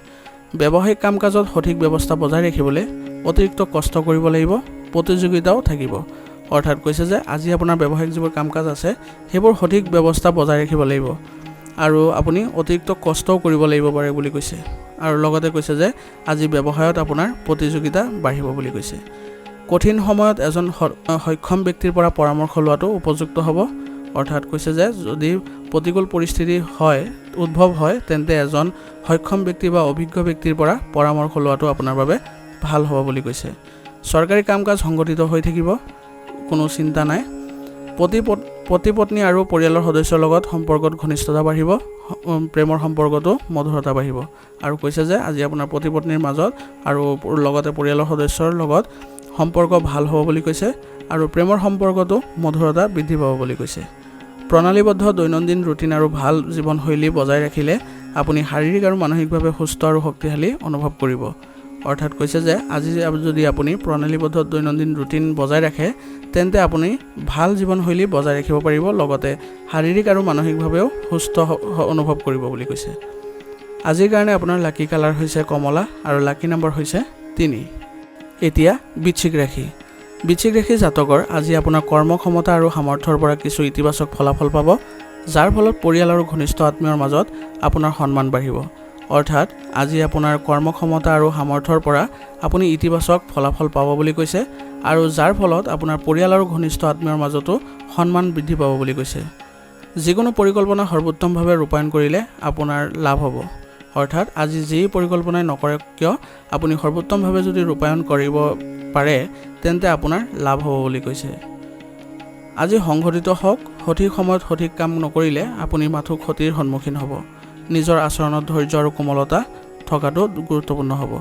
ব্যৱসায়িক কাম কাজত সঠিক ব্যৱস্থা বজাই ৰাখিবলৈ অতিৰিক্ত কষ্ট কৰিব লাগিব, প্ৰতিযোগিতাও থাকিব। অৰ্থাৎ কৈছে যে আজি আপোনাৰ ব্যৱসায়িক যিবোৰ কাম কাজ আছে সেইবোৰ সঠিক ব্যৱস্থা বজাই ৰাখিব লাগিব আৰু আপুনি অতিৰিক্ত কষ্টও কৰিব লাগিব পাৰে বুলি কৈছে আৰু লগতে কৈছে যে আজি ব্যৱসায়ত আপোনাৰ প্ৰতিযোগিতা বাঢ়িব বুলি কৈছে। কঠিন সময়ত এজন সক্ষম ব্যক্তিৰ পৰা পৰামৰ্শ লোৱাটো উপযুক্ত হ'ব। অৰ্থাৎ কৈছে যে যদি প্ৰতিকূল পৰিস্থিতি উদ্ভৱ হয় তেন্তে এজন সক্ষম ব্যক্তি বা অভিজ্ঞ ব্যক্তিৰ পৰা পৰামৰ্শ লোৱাটো আপোনাৰ বাবে ভাল হ'ব বুলি কৈছে। চৰকাৰী কাম কাজ সংগঠিত হৈ থাকিব, কোনো চিন্তা নাই। পতি পত্নী আৰু পৰিয়ালৰ সদস্যৰ লগত সম্পৰ্কত ঘনিষ্ঠতা বাঢ়িব, প্ৰেমৰ সম্পৰ্কতো মধুৰতা বাঢ়িব আৰু কৈছে যে আজি আপোনাৰ পতি পত্নীৰ মাজত আৰু লগতে পৰিয়ালৰ সদস্যৰ লগত সম্পৰ্ক ভাল হ'ব বুলি কৈছে আৰু প্ৰেমৰ সম্পৰ্কতো মধুৰতা বৃদ্ধি পাব বুলি কৈছে। প্ৰণালীবদ্ধ দৈনন্দিন ৰুটিন আৰু ভাল জীৱনশৈলী বজাই ৰাখিলে আপুনি শাৰীৰিক আৰু মানসিকভাৱে সুস্থ আৰু শক্তিশালী অনুভৱ কৰিব। অৰ্থাৎ কৈছে যে আজি যদি আপুনি প্ৰণালীবদ্ধ দৈনন্দিন ৰুটিন বজাই ৰাখে তেন্তে আপুনি ভাল জীৱনশৈলী বজাই ৰাখিব পাৰিব, লগতে শাৰীৰিক আৰু মানসিকভাৱেও সুস্থ অনুভৱ কৰিব বুলি কৈছে। আজিৰ কাৰণে আপোনাৰ লাকি কালাৰ হৈছে কমলা আৰু লাকি নম্বৰ হৈছে 3। এতিয়া বৃশ্চিক ৰাশি। বৃশ্চিক ৰাশি জাতকৰ আজি আপোনাৰ কৰ্মক্ষমতা আৰু সামৰ্থ্যৰ পৰা কিছু ইতিবাচক ফলাফল পাব, যাৰ ফলত পৰিয়াল আৰু ঘনিষ্ঠ আত্মীয়ৰ মাজত আপোনাৰ সন্মান বাঢ়িব। অৰ্থাৎ আজি আপোনাৰ কৰ্মক্ষমতা আৰু সামৰ্থ্যৰ পৰা আপুনি ইতিবাচক ফলাফল পাব বুলি কৈছে, আৰু যাৰ ফলত আপোনাৰ পৰিয়াল আৰু ঘনিষ্ঠ আত্মীয়ৰ মাজতো সন্মান বৃদ্ধি পাব বুলি কৈছে। যিকোনো পৰিকল্পনা সৰ্বোত্তমভাৱে ৰূপায়ণ কৰিলে আপোনাৰ লাভ হ'ব। অৰ্থাৎ আজি যি পৰিকল্পনাই নকৰক কিয় আপুনি সৰ্বোত্তমভাৱে যদি ৰূপায়ণ কৰিব পাৰে তেন্তে আপোনাৰ লাভ হ'ব বুলি কৈছে। আজি সংঘটিত হওক, সঠিক সময়ত সঠিক কাম নকৰিলে আপুনি মাথো ক্ষতিৰ সন্মুখীন হ'ব। নিজৰ আচৰণত ধৈৰ্য আৰু কোমলতা থকাটো গুৰুত্বপূৰ্ণ হ'ব।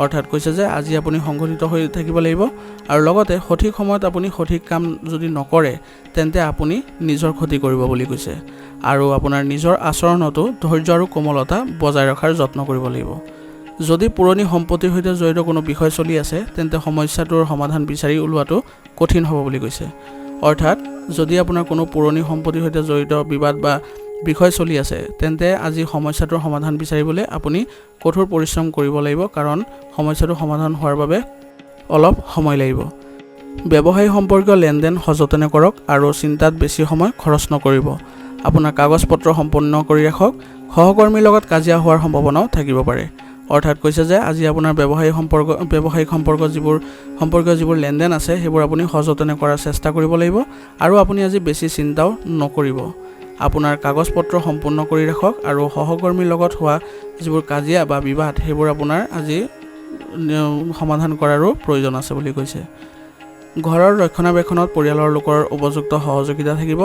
অৰ্থাৎ কৈছে যে আজি আপুনি সংঘটিত হৈ থাকিব লাগিব, আৰু লগতে সঠিক সময়ত আপুনি সঠিক কাম যদি নকৰে তেন্তে আপুনি নিজৰ ক্ষতি কৰিব বুলি কৈছে। আৰু আপোনাৰ নিজৰ আচৰণতো ধৈৰ্য আৰু কোমলতা বজাই ৰখাৰ যত্ন কৰিব লাগিব। যদি পুৰণি সম্পত্তিৰ সৈতে জড়িত কোনো বিষয় চলি আছে তেন্তে সমস্যাটোৰ সমাধান বিচাৰি উলিওৱাটো কঠিন হ'ব বুলি কৈছে। অৰ্থাৎ যদি আপোনাৰ কোনো পুৰণি সম্পত্তিৰ সৈতে জড়িত বিবাদ বা বিষয় চলি আছে তেন্তে আজি সমস্যাটোৰ সমাধান বিচাৰিবলৈ আপুনি কঠোৰ পৰিশ্ৰম কৰিব লাগিব, কাৰণ সমস্যাটো সমাধান হোৱাৰ বাবে অলপ সময় লাগিব। ব্যৱসায়ী সম্পৰ্কীয় লেনদেন সযতনে কৰক আৰু চিন্তাত বেছি সময় খৰচ নকৰিব। আপোনাৰ কাগজ পত্ৰ সম্পন্ন কৰি ৰাখক। সহকৰ্মীৰ লগত কাজিয়া হোৱাৰ সম্ভাৱনাও থাকিব পাৰে। অৰ্থাৎ কৈছে যে আজি আপোনাৰ ব্যৱসায়িক সম্পৰ্কীয় যিবোৰ লেনদেন আছে সেইবোৰ আপুনি সযতনে কৰাৰ চেষ্টা কৰিব লাগিব, আৰু আপুনি আজি বেছি চিন্তাও নকৰিব। আপোনাৰ কাগজ পত্ৰ সম্পূৰ্ণ কৰি ৰাখক, আৰু সহকৰ্মীৰ লগত হোৱা যিবোৰ কাজিয়া বা বিবাদ সেইবোৰ আপোনাৰ আজি সমাধান কৰাৰো প্ৰয়োজন আছে বুলি কৈছে। ঘৰৰ ৰক্ষণাবেক্ষণত পৰিয়ালৰ লোকৰ উপযুক্ত সহযোগিতা থাকিব।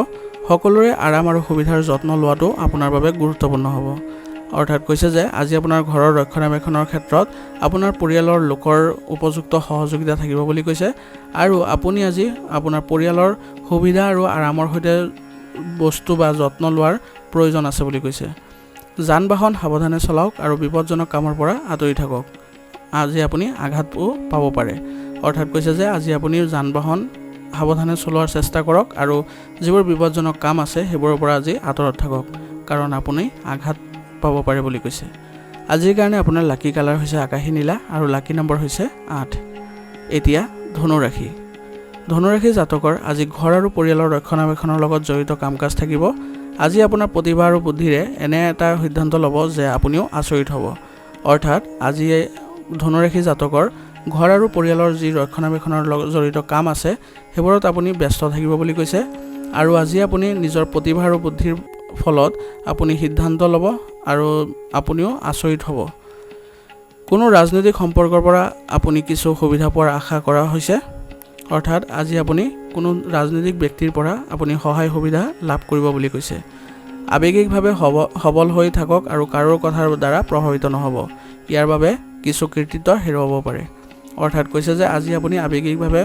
সকলোৰে আৰাম আৰু সুবিধাৰ যত্ন লোৱাটো আপোনাৰ বাবে গুৰুত্বপূৰ্ণ হ'ব। অৰ্থাৎ কৈছে যে আজি আপোনাৰ ঘৰৰ ৰক্ষণাবেক্ষণৰ ক্ষেত্ৰত আপোনাৰ পৰিয়ালৰ লোকৰ উপযুক্ত সহযোগিতা থাকিব বুলি কৈছে, আৰু আপুনি আজি আপোনাৰ পৰিয়ালৰ সুবিধা আৰু আৰামৰ সৈতে বস্তু বা যত্ন লোৱাৰ প্ৰয়োজন আছে বুলি কৈছে। যান বাহন সাৱধানে চলাওক আৰু বিপদজনক কামৰ পৰা আঁতৰি থাকক। আজি আপুনি আঘাতও পাব পাৰে। অৰ্থাৎ কৈছে যে আজি আপুনি যান বাহন সাৱধানে চলোৱাৰ চেষ্টা কৰক, আৰু যিবোৰ বিপদজনক কাম আছে সেইবোৰৰ পৰা আজি আঁতৰত থাকক, কাৰণ আপুনি আঘাত পাব পাৰে বুলি কৈছে। আজিৰ কাৰণে আপোনাৰ লাকি কালাৰ হৈছে আকাশী নীলা, আৰু লাকি নম্বৰ হৈছে 8। এতিয়া ধনুৰাশি। ধনুৰাশি জাতকৰ আজি ঘৰ আৰু পৰিয়ালৰ ৰক্ষণাবেক্ষণৰ লগত জড়িত কাম কাজ থাকিব। আজি আপোনাৰ প্ৰতিভা আৰু বুদ্ধিৰে এনে এটা সিদ্ধান্ত ল'ব যে আপুনিও আচৰিত হ'ব। অৰ্থাৎ আজি ধনুৰাশি জাতকৰ ঘৰ আৰু পৰিয়ালৰ যি ৰক্ষণাবেক্ষণৰ লগত জড়িত কাম আছে সেইবোৰত আপুনি ব্যস্ত থাকিব বুলি কৈছে, আৰু আজি আপুনি নিজৰ প্ৰতিভা আৰু বুদ্ধিৰ ফলত আপুনি সিদ্ধান্ত ল'ব আৰু আপুনিও আচৰিত হ'ব। কোনো ৰাজনৈতিক সম্পৰ্কৰ পৰা আপুনি কিছু সুবিধা পোৱাৰ আশা কৰা হৈছে। অৰ্থাৎ আজি আপুনি কোনো ৰাজনৈতিক ব্যক্তিৰ পৰা আপুনি সহায় সুবিধা লাভ কৰিব বুলি কৈছে। আৱেগিকভাৱে সবল হৈ থাকক আৰু কাৰো কথাৰ দ্বাৰা প্ৰভাৱিত নহ'ব। ইয়াৰ বাবে কিছু কৃতিত্ব হেৰুৱাব পাৰে। অৰ্থাৎ কৈছে যে আজি আপুনি আৱেগিকভাৱে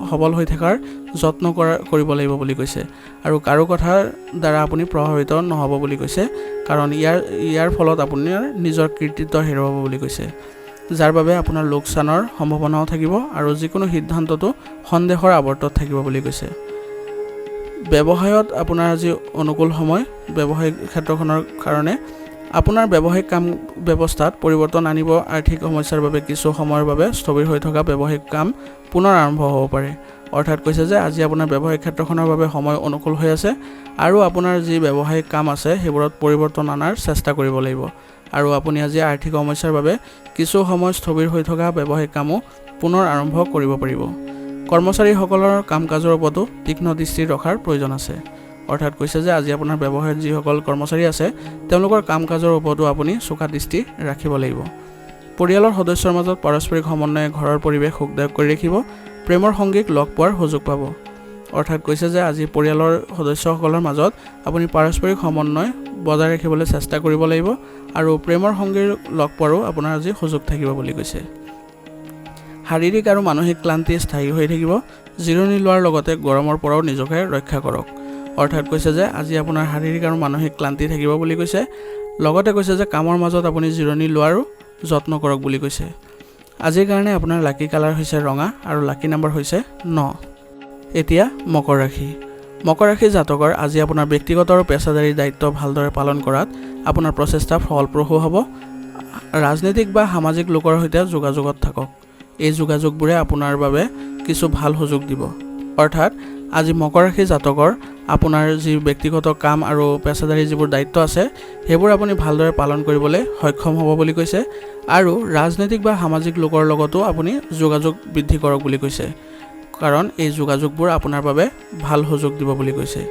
সবল হৈ থকাৰ যত্ন কৰিব লাগিব বুলি কৈছে, আৰু কাৰো কথাৰ দ্বাৰা আপুনি প্ৰভাৱিত নহ'ব বুলি কৈছে, কাৰণ ইয়াৰ ফলত আপোনাৰ নিজৰ কৃতিত্ব হেৰুৱাব বুলি কৈছে, যাৰ বাবে আপোনাৰ লোকচানৰ সম্ভাৱনাও থাকিব, আৰু যিকোনো সিদ্ধান্ততো সন্দেহৰ আৱৰ্তত থাকিব বুলি কৈছে। ব্যৱসায়ত আপোনাৰ আজি অনুকূল সময়। ব্যৱসায়িক ক্ষেত্ৰখনৰ কাৰণে আপোনাৰ ব্যৱসায়িক কাম ব্যৱস্থাত পৰিৱৰ্তন আনিব। আৰ্থিক সমস্যাৰ বাবে কিছু সময়ৰ বাবে স্থবিৰ হৈ থকা ব্যৱসায়িক কাম পুনৰ আৰম্ভ হ'ব পাৰে। অৰ্থাৎ কৈছে যে আজি আপোনাৰ ব্যৱসায়িক ক্ষেত্ৰখনৰ বাবে সময় অনুকূল হৈ আছে, আৰু আপোনাৰ যি ব্যৱসায়িক কাম আছে সেইবোৰত পৰিৱৰ্তন অনাৰ চেষ্টা কৰিব লাগিব, আৰু আপুনি আজি আৰ্থিক সমস্যাৰ বাবে কিছু সময় স্থবিৰ হৈ থকা ব্যৱসায়িক কামো পুনৰ আৰম্ভ কৰিব পাৰিব। কৰ্মচাৰীসকলৰ কাম কাজৰ ওপৰতো তীক্ষ্ণ দৃষ্টি ৰখাৰ প্ৰয়োজন আছে। অৰ্থাৎ কৈছে যে আজি আপোনাৰ ব্যৱসায়ত যিসকল কৰ্মচাৰী আছে তেওঁলোকৰ কাম কাজৰ ওপৰতো আপুনি চোকা দৃষ্টি ৰাখিব লাগিব। পৰিয়ালৰ সদস্যৰ মাজত পাৰস্পৰিক সমন্বয়ে ঘৰৰ পৰিৱেশ সুখদায়ক কৰি ৰাখিব। প্ৰেমৰ সংগীক লগ পোৱাৰ সুযোগ পাব। অৰ্থাৎ কৈছে যে আজি পৰিয়ালৰ সদস্যসকলৰ মাজত আপুনি পাৰস্পৰিক সমন্বয় বজাই ৰাখিবলৈ চেষ্টা কৰিব লাগিব, আৰু প্ৰেমৰ সংগীৰ লগ পোৱাৰো আপোনাৰ আজি সুযোগ থাকিব বুলি কৈছে। শাৰীৰিক আৰু মানসিক ক্লান্তি স্থায়ী হৈ থাকিব। জিৰণি লোৱাৰ লগতে গৰমৰ পৰাও নিজকে ৰক্ষা কৰক। অৰ্থাৎ কৈছে যে আজি আপোনাৰ শাৰীৰিক আৰু মানসিক ক্লান্তি থাকিব বুলি কৈছে, লগতে কৈছে যে কামৰ মাজত আপুনি জিৰণি লোৱাৰো যত্ন কৰক বুলি কৈছে। আজিৰ কাৰণে আপোনাৰ লাকি কালাৰ হৈছে ৰঙা, আৰু লাকি নম্বৰ হৈছে 9। এতিয়া মকৰ ৰাশি। মকৰ ৰাশি জাতকৰ আজি আপোনাৰ ব্যক্তিগত আৰু পেছাদাৰী দায়িত্ব ভালদৰে পালন কৰাত আপোনাৰ প্ৰচেষ্টা ফলপ্ৰসূ হ'ব। ৰাজনৈতিক বা সামাজিক লোকৰ সৈতে যোগাযোগত থাকক। এই যোগাযোগবোৰে আপোনাৰ বাবে কিছু ভাল সুযোগ দিব। অৰ্থাৎ আজি মকৰ ৰাশি জাতকৰ আপোনাৰ যি ব্যক্তিগত কাম আৰু পেছাদাৰী যিবোৰ দায়িত্ব আছে সেইবোৰ আপুনি ভালদৰে পালন কৰিবলৈ সক্ষম হ'ব বুলি কৈছে। আৰু ৰাজনৈতিক বা সামাজিক লোকৰ লগতো আপুনি যোগাযোগ বৃদ্ধি কৰক বুলি কৈছে, কাৰণ এই যোগাযোগবোৰ আপোনাৰ বাবে ভাল সুযোগ দিব বুলি কৈছে।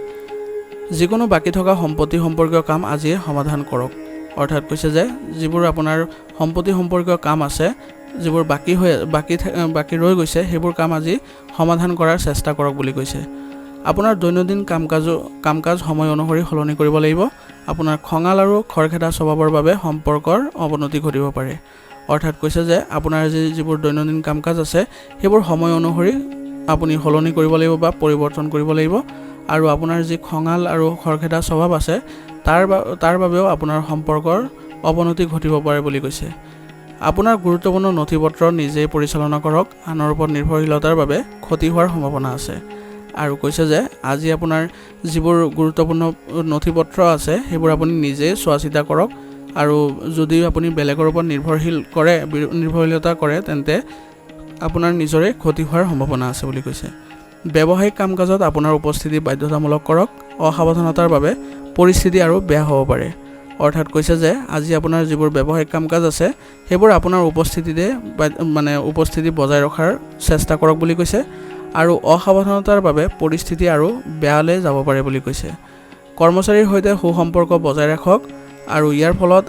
যিকোনো বাকী থকা সম্পত্তি সম্পৰ্কীয় কাম আজিয়ে সমাধান কৰক। অৰ্থাৎ কৈছে যে যিবোৰ আপোনাৰ সম্পত্তি সম্পৰ্কীয় কাম আছে, যিবোৰ বাকী ৰৈ গৈছে সেইবোৰ কাম আজি সমাধান কৰাৰ চেষ্টা কৰক বুলি কৈছে। আপোনাৰ দৈনন্দিন কাম কাজ সময় অনুসৰি সলনি কৰিব লাগিব। আপোনাৰ খঙাল আৰু খৰখেদা স্বভাৱৰ বাবে সম্পৰ্কৰ অৱনতি ঘটিব পাৰে। অৰ্থাৎ কৈছে যে আপোনাৰ যিবোৰ দৈনন্দিন কাম কাজ আছে সেইবোৰ সময় অনুসৰি আপুনি সলনি কৰিব লাগিব বা পৰিৱৰ্তন কৰিব লাগিব। আৰু আপোনাৰ যি খঙাল আৰু খৰখেদা স্বভাৱ আছে তাৰ বাবেও আপোনাৰ সম্পৰ্কৰ অৱনতি ঘটিব পাৰে বুলি কৈছে। আপোনাৰ গুৰুত্বপূৰ্ণ নথি পত্ৰ নিজেই পৰিচালনা কৰক, আনৰ ওপৰত নিৰ্ভৰশীলতাৰ বাবে ক্ষতি হোৱাৰ সম্ভাৱনা আছে। আৰু কৈছে যে আজি আপোনাৰ যিবোৰ গুৰুত্বপূৰ্ণ নথি পত্ৰ আছে সেইবোৰ আপুনি নিজেই চোৱা চিতা কৰক। আৰু যদি আপুনি বেলেগৰ ওপৰত নিৰ্ভৰশীলতা কৰে তেন্তে আপোনাৰ নিজৰে ক্ষতি হোৱাৰ সম্ভাৱনা আছে বুলি কৈছে। ব্যৱসায়িক কাম কাজত আপোনাৰ উপস্থিতি বাধ্যতামূলক কৰক, অসাৱধানতাৰ বাবে পৰিস্থিতি আৰু বেয়া হ'ব পাৰে। অৰ্থাৎ কৈছে যে আজি আপোনাৰ যিবোৰ ব্যৱসায়িক কাম কাজ আছে সেইবোৰ আপোনাৰ উপস্থিতি বজাই ৰখাৰ চেষ্টা কৰক বুলি কৈছে। আৰু অসাৱধানতাৰ বাবে পৰিস্থিতি আৰু বেয়ালৈ যাব পাৰে বুলি কৈছে। কৰ্মচাৰীৰ সৈতে সুসম্পৰ্ক বজাই ৰাখক আৰু ইয়াৰ ফলত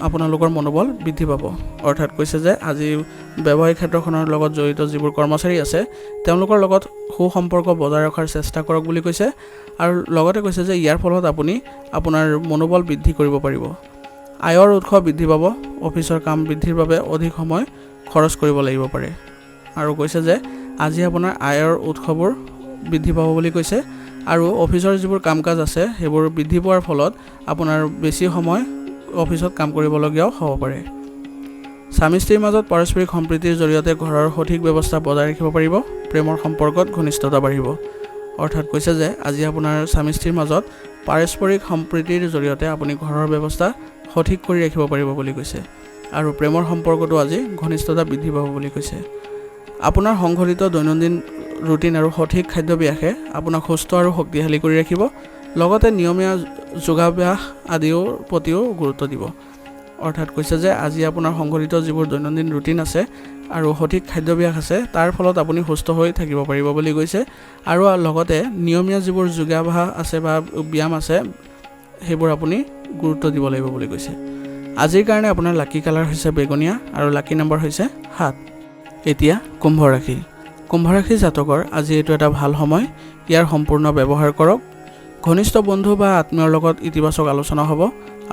আপোনালোকৰ মনোবল বৃদ্ধি পাব। অৰ্থাৎ কৈছে যে আজি ব্যৱসায়িক ক্ষেত্ৰখনৰ লগত জড়িত যিবোৰ কৰ্মচাৰী আছে তেওঁলোকৰ লগত সুসম্পৰ্ক বজাই ৰখাৰ চেষ্টা কৰক বুলি কৈছে। আৰু লগতে কৈছে যে ইয়াৰ ফলত আপুনি আপোনাৰ মনোবল বৃদ্ধি কৰিব পাৰিব। আয়ৰ উৎস বৃদ্ধি পাব, অফিচৰ কাম বৃদ্ধিৰ বাবে অধিক সময় খৰচ কৰিব লাগিব পাৰে। আৰু কৈছে যে আজি আপোনাৰ আয়ৰ উৎসবোৰ বৃদ্ধি পাব বুলি কৈছে। আৰু অফিচৰ যিবোৰ কাম কাজ আছে সেইবোৰ বৃদ্ধি পোৱাৰ ফলত আপোনাৰ বেছি সময় অফিচত কাম কৰিবলগীয়াও হ'ব পাৰে। স্বামী স্ত্ৰীৰ মাজত পাৰস্পৰিক সম্প্ৰীতিৰ জৰিয়তে ঘৰৰ সঠিক ব্যৱস্থা বজাই ৰাখিব পাৰিব, প্ৰেমৰ সম্পৰ্কত ঘনিষ্ঠতা বাঢ়িব। অৰ্থাৎ কৈছে যে আজি আপোনাৰ স্বামী স্ত্ৰীৰ মাজত পাৰস্পৰিক সম্প্ৰীতিৰ জৰিয়তে আপুনি ঘৰৰ ব্যৱস্থা সঠিক কৰি ৰাখিব পাৰিব বুলি কৈছে। আৰু প্ৰেমৰ সম্পৰ্কতো আজি ঘনিষ্ঠতা বৃদ্ধি পাব বুলি কৈছে। আপোনাৰ সংঘটিত দৈনন্দিন ৰুটিন আৰু সঠিক খাদ্যাভ্যাসে আপোনাক সুস্থ আৰু শক্তিশালী কৰি ৰাখিব। লগতে নিয়মীয়া যোগাভ্যাস আদিৰ প্ৰতিও গুৰুত্ব দিব। অৰ্থাৎ কৈছে যে আজি আপোনাৰ সংঘটিত যিবোৰ দৈনন্দিন ৰুটিন আছে আৰু সঠিক খাদ্যাভ্যাস আছে তাৰ ফলত আপুনি সুস্থ হৈ থাকিব পাৰিব বুলি কৈছে। আৰু লগতে নিয়মীয়া যিবোৰ যোগাভ্যাস আছে বা ব্যায়াম আছে সেইবোৰ আপুনি গুৰুত্ব দিব লাগিব বুলি কৈছে। আজিৰ কাৰণে আপোনাৰ লাকি কালাৰ হৈছে বেঙুনীয়া আৰু লাকি নম্বৰ হৈছে 7। এতিয়া কুম্ভ ৰাশি। কুম্ভ ৰাশি জাতকৰ আজি এইটো এটা ভাল সময়, ইয়াৰ সম্পূৰ্ণ ব্যৱহাৰ কৰক। ঘনিষ্ঠ বন্ধু বা আত্মীয়ৰ লগত ইতিবাচক আলোচনা হ'ব।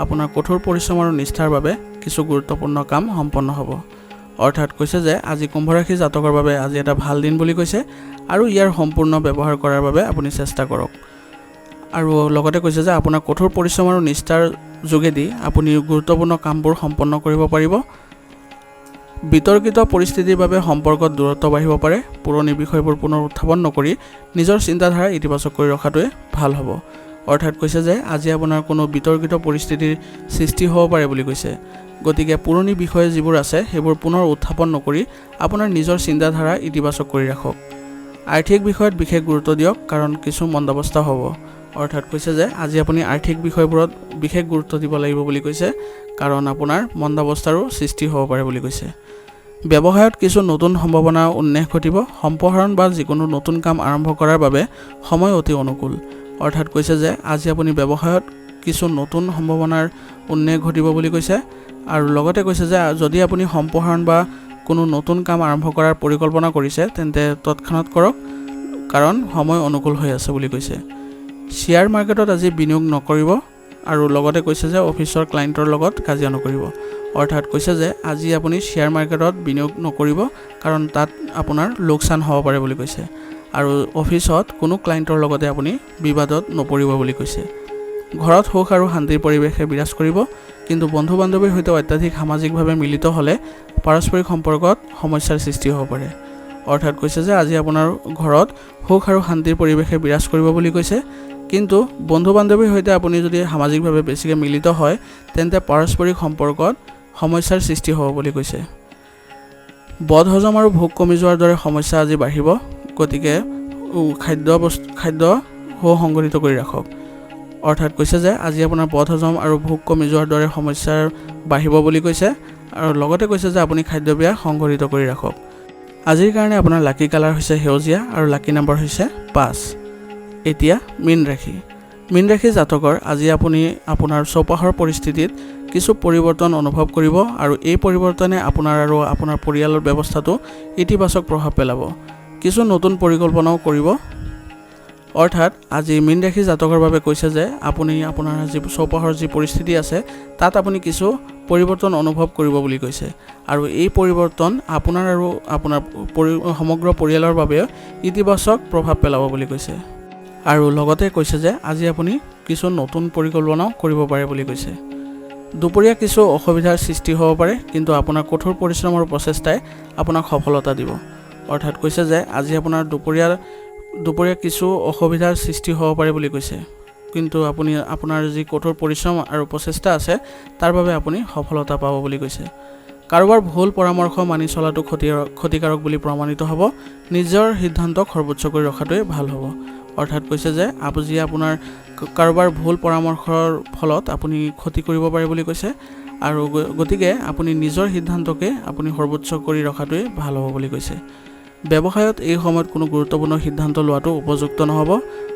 আপোনাৰ কঠোৰ পৰিশ্ৰম আৰু নিষ্ঠাৰ বাবে কিছু গুৰুত্বপূৰ্ণ কাম সম্পন্ন হ'ব। অৰ্থাৎ কৈছে যে আজি কুম্ভ ৰাশি জাতকৰ বাবে আজি এটা ভাল দিন বুলি কৈছে আৰু ইয়াৰ সম্পূৰ্ণ ব্যৱহাৰ কৰাৰ বাবে আপুনি চেষ্টা কৰক। আৰু লগতে কৈছে যে আপোনাৰ কঠোৰ পৰিশ্ৰম আৰু নিষ্ঠাৰ যোগেদি আপুনি গুৰুত্বপূৰ্ণ কামবোৰ সম্পন্ন কৰিব পাৰিব। বিতৰ্কিত পৰিস্থিতিৰ বাবে সম্পৰ্কত দূৰত্ব বাঢ়িব পাৰে। পুৰণি বিষয়বোৰ পুনৰ উত্থাপন নকৰি নিজৰ চিন্তাধাৰা ইতিবাচক কৰি ৰখাটোৱে ভাল হ'ব। অৰ্থাৎ কৈছে যে আজি আপোনাৰ কোনো বিতৰ্কিত পৰিস্থিতিৰ সৃষ্টি হ'ব পাৰে বুলি কৈছে। গতিকে পুৰণি বিষয় যিবোৰ আছে সেইবোৰ পুনৰ উত্থাপন নকৰি আপোনাৰ নিজৰ চিন্তাধাৰা ইতিবাচক কৰি ৰাখক। আৰ্থিক বিষয়ত বিশেষ গুৰুত্ব দিয়ক, কাৰণ কিছু মন্দাৱস্থা হ'ব। অৰ্থাৎ কৈছে যে আজি আপুনি আৰ্থিক বিষয়বোৰত বিশেষ গুৰুত্ব দিব লাগিব বুলি কৈছে, কাৰণ আপোনাৰ মন্দাৱস্থাৰো সৃষ্টি হ'ব পাৰে বুলি কৈছে। ব্যৱসায়ত কিছু নতুন সম্ভাৱনা উন্মেষ ঘটিব। সম্প্ৰসাৰণ বা যিকোনো নতুন কাম আৰম্ভ কৰাৰ বাবে সময় অতি অনুকূল। অৰ্থাৎ কৈছে যে আজি আপুনি ব্যৱসায়ত কিছু নতুন সম্ভাৱনাৰ উন্মেষ ঘটিব বুলি কৈছে। আৰু লগতে কৈছে যে যদি আপুনি সম্প্ৰসাৰণ বা কোনো নতুন কাম আৰম্ভ কৰাৰ পৰিকল্পনা কৰিছে তেন্তে তৎক্ষণাৎ কৰক, কাৰণ সময় অনুকূল হৈ আছে বুলি কৈছে। শ্বেয়াৰ মাৰ্কেটত আজি বিনিয়োগ নকৰিব। আৰু লগতে কৈছে যে অফিচৰ ক্লায়েণ্টৰ লগত কাজিয়া নকৰিব। অৰ্থাৎ কৈছে যে আজি আপুনি শ্বেয়াৰ মাৰ্কেটত বিনিয়োগ নকৰিব, কাৰণ তাত আপোনাৰ লোকচান হ'ব পাৰে বুলি কৈছে। আৰু অফিচত কোনো ক্লায়েণ্টৰ লগতে আপুনি বিবাদত নপৰিব বুলি কৈছে। ঘৰত সুখ আৰু শান্তিৰ পৰিৱেশে বিৰাজ কৰিব, কিন্তু বন্ধু বান্ধৱীৰ সৈতে অত্যাধিক সামাজিকভাৱে মিলিত হ'লে পাৰস্পৰিক সম্পৰ্কত সমস্যাৰ সৃষ্টি হ'ব পাৰে। অৰ্থাৎ কৈছে যে আজি আপোনাৰ ঘৰত সুখ আৰু শান্তিৰ পৰিৱেশে বিৰাজ কৰিব বুলি কৈছে, কিন্তু বন্ধু বান্ধৱীৰ সৈতে আপুনি যদি সামাজিকভাৱে বেছিকৈ মিলিত হয় তেন্তে পাৰস্পৰিক সম্পৰ্কত সমস্যাৰ সৃষ্টি হ'ব বুলি কৈছে। বদহজম আৰু ভোক কমি যোৱাৰ দৰে সমস্যা আজি বাঢ়িব, গতিকে খাদ্য সুসংগঠিত কৰি ৰাখক। অৰ্থাৎ কৈছে যে আজি আপোনাৰ বদহজম আৰু ভোক কমি যোৱাৰ দৰে সমস্যাৰ বাঢ়িব বুলি কৈছে, আৰু লগতে কৈছে যে আপুনি খাদ্যভ্যাস সংগঠিত কৰি ৰাখক। আজিৰ কাৰণে আপোনাৰ লাকি কালাৰ হৈছে সেউজীয়া আৰু লাকি নম্বৰ হৈছে 5। এতিয়া মীন ৰাশি। মীন ৰাশি জাতকৰ আজি আপুনি আপোনাৰ চৌপাশৰ পৰিস্থিতিত কিছু পৰিৱৰ্তন অনুভৱ কৰিব, আৰু এই পৰিৱৰ্তনে আপোনাৰ আৰু আপোনাৰ পৰিয়ালৰ ব্যৱস্থাটো ইতিবাচক প্ৰভাৱ পেলাব। কিছু নতুন পৰিকল্পনাও কৰিব। অৰ্থাৎ আজি মীন ৰাশি জাতকৰ বাবে কৈছে যে আপুনি আপোনাৰ যি চৌপাশৰ যি পৰিস্থিতি আছে তাত আপুনি কিছু পৰিৱৰ্তন অনুভৱ কৰিব বুলি কৈছে, আৰু এই পৰিৱৰ্তন আপোনাৰ আৰু আপোনাৰ সমগ্ৰ পৰিয়ালৰ বাবে ইতিবাচক প্ৰভাৱ পেলাব বুলি কৈছে। আৰু লগতে কৈছে যে আজি আপুনি কিছু নতুন পৰিকল্পনাও কৰিব পাৰে বুলি কৈছে। দুপৰীয়া কিছু অসুবিধাৰ সৃষ্টি হ'ব পাৰে, কিন্তু আপোনাৰ কঠোৰ পৰিশ্ৰম আৰু প্ৰচেষ্টাই আপোনাক সফলতা দিব। অৰ্থাৎ কৈছে যে আজি আপোনাৰ দুপৰীয়া কিছু অসুবিধাৰ সৃষ্টি হ'ব পাৰে বুলি কৈছে, কিন্তু আপুনি আপোনাৰ যি কঠোৰ পৰিশ্ৰম আৰু প্ৰচেষ্টা আছে তাৰ বাবে আপুনি সফলতা পাব বুলি কৈছে। কাৰোবাৰ ভুল পৰামৰ্শ মানি চলাটো ক্ষতিকাৰক বুলি প্ৰমাণিত হ'ব। নিজৰ সিদ্ধান্তক সৰ্বোচ্চ কৰি ৰখাটোৱে ভাল হ'ব। অৰ্থাৎ কৈছে যে আজি আপোনাৰ কাৰোবাৰ ভুল পৰামৰ্শৰ ফলত আপুনি ক্ষতি কৰিব পাৰে বুলি কৈছে, আৰু গতিকে আপুনি নিজৰ সিদ্ধান্তকে আপুনি সৰ্বোচ্চ কৰি ৰখাটোৱে ভাল হ'ব বুলি কৈছে। ব্যৱসায়ত এই সময়ত কোনো গুৰুত্বপূৰ্ণ সিদ্ধান্ত লোৱাটো উপযুক্ত নহ'ব।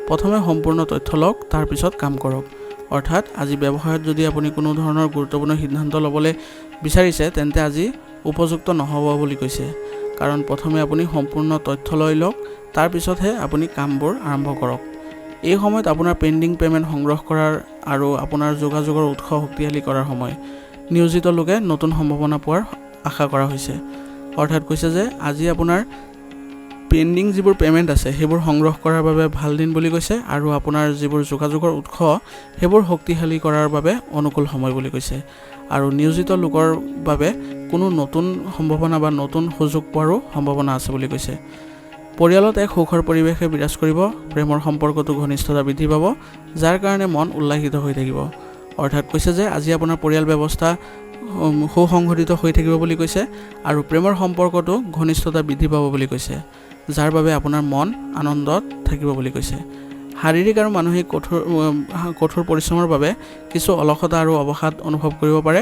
প্ৰথমে সম্পূৰ্ণ তথ্য লওক, তাৰপিছত কাম কৰক। অৰ্থাৎ আজি ব্যৱসায়ত যদি আপুনি কোনো ধৰণৰ গুৰুত্বপূৰ্ণ সিদ্ধান্ত ল'বলৈ বিচাৰিছে তেন্তে আজি উপযুক্ত নহ'ব বুলি কৈছে, কাৰণ প্ৰথমে আপুনি সম্পূৰ্ণ তথ্য লৈ লওক, তাৰপিছতহে আপুনি কামবোৰ আৰম্ভ কৰক। এই সময়ত আপোনাৰ পেণ্ডিং পে'মেণ্ট সংগ্ৰহ কৰাৰ আৰু আপোনাৰ যোগাযোগৰ উৎস শক্তিশালী কৰাৰ সময়। নিয়োজিত লোকে নতুন সম্ভাৱনা পোৱাৰ আশা কৰা হৈছে। অৰ্থাৎ কৈছে যে আজি আপোনাৰ পেণ্ডিং যিবোৰ পে'মেণ্ট আছে সেইবোৰ সংগ্ৰহ কৰাৰ বাবে ভাল দিন বুলি কৈছে, আৰু আপোনাৰ যিবোৰ যোগাযোগৰ উৎস সেইবোৰ শক্তিশালী কৰাৰ বাবে অনুকূল সময় বুলি কৈছে। আৰু নিয়োজিত লোকৰ বাবে কোনো নতুন সম্ভাৱনা বা নতুন সুযোগ পোৱাৰো সম্ভাৱনা আছে বুলি কৈছে। পৰিয়ালত এক সুখৰ পৰিৱেশে বিৰাজ কৰিব। প্ৰেমৰ সম্পৰ্কটো ঘনিষ্ঠতা বৃদ্ধি পাব, যাৰ কাৰণে মন উল্লাসিত হৈ থাকিব। অৰ্থাৎ কৈছে যে আজি আপোনাৰ পৰিয়াল ব্যৱস্থা সুসংগঠিত হৈ থাকিব বুলি কৈছে, আৰু প্ৰেমৰ সম্পৰ্কটো ঘনিষ্ঠতা বৃদ্ধি পাব বুলি কৈছে, যাৰ বাবে আপোনাৰ মন আনন্দত থাকিব বুলি কৈছে। শাৰীৰিক আৰু মানসিক কঠোৰ পৰিশ্ৰমৰ বাবে কিছু অলসতা আৰু অৱসাদ অনুভৱ কৰিব পাৰে।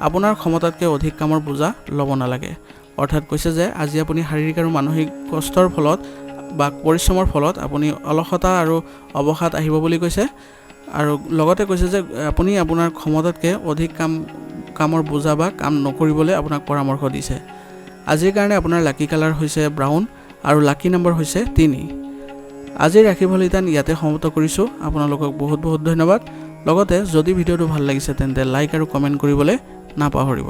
আপোনাৰ ক্ষমতাতকৈ অধিক কামৰ বোজা ল'ব নালাগে। অৰ্থাৎ কৈছে যে আজি আপুনি শাৰীৰিক আৰু মানসিক কষ্টৰ ফলত বা পৰিশ্ৰমৰ ফলত আপুনি অলসতা আৰু অৱসাদ আহিব বুলি কৈছে, আৰু লগতে কৈছে যে আপুনি আপোনাৰ ক্ষমতাতকৈ অধিক কামৰ বোজা বা কাম নকৰিবলৈ আপোনাক পৰামৰ্শ দিছে। আজিৰ কাৰণে আপোনাৰ লাকি কালাৰ হৈছে ব্ৰাউন আৰু লাকি নম্বৰ হৈছে 3। আজিৰ ৰাশিফল ইয়াতে সমাপ্ত কৰিছোঁ। আপোনালোকক বহুত বহুত ধন্যবাদ। লগতে যদি ভিডিঅ'টো ভাল লাগিছে তেন্তে লাইক আৰু কমেণ্ট কৰিবলৈ নাপাহৰিব।